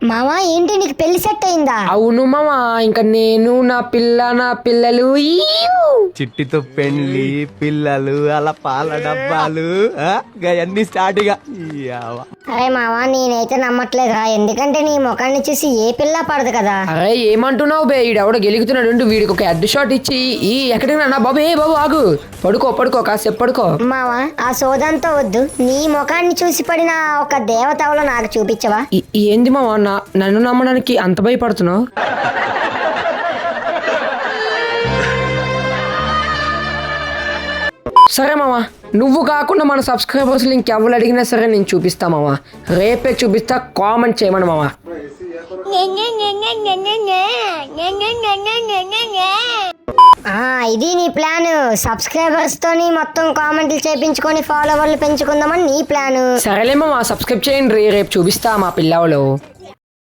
మావా ఏంటి నీకు పెళ్లి సెట్ అయిందా? అవును మామ, ఇంకా నేను నా పిల్లలు చిట్టితో పెళ్లి పిల్లలు అలా పాల డబ్బాలు అన్ని స్టార్ట్ గా. అరే మావా నేనైతే నమ్మట్లేదురా, ఎందుకంటే నీ ముఖాన్ని చూసి ఏ పిల్ల పడదు కదా. అరే ఏమంటున్నావు బే, ఈడెవడ గెలుగుతున్నాడు, వీడికి ఒక హెడ్ షాట్ ఇచ్చి ఎక్కడికి బాబు బాబు ఆగు, పడుకో కాసేపు పడుకో. మావా ఆ సోదంతో వద్దు, నీ ముఖాన్ని చూసి పడిన ఒక దేవతలో నాకు చూపించవా? ఏంది మామ నన్ను నమ్మడానికి అంత భయపడుతున్నావు? సరే మామ, నువ్వు కాకుండా మన సబ్స్క్రైబర్స్ ఇంకెవరు అడిగినా సరే నేను చూపిస్తా మామ, రేపే చూపిస్తా, కామెంట్ చేయమని మామ. ఇది నీ ప్లాన్, సబ్స్క్రైబర్స్ తోని మొత్తం కామెంట్లు చేపించుకొని ఫాలోవర్లు పెంచుకుందామని నీ ప్లాన్. సరేలే మామ, సబ్స్క్రైబ్ చేయండి, రేపు చూపిస్తా మా పిల్లలు.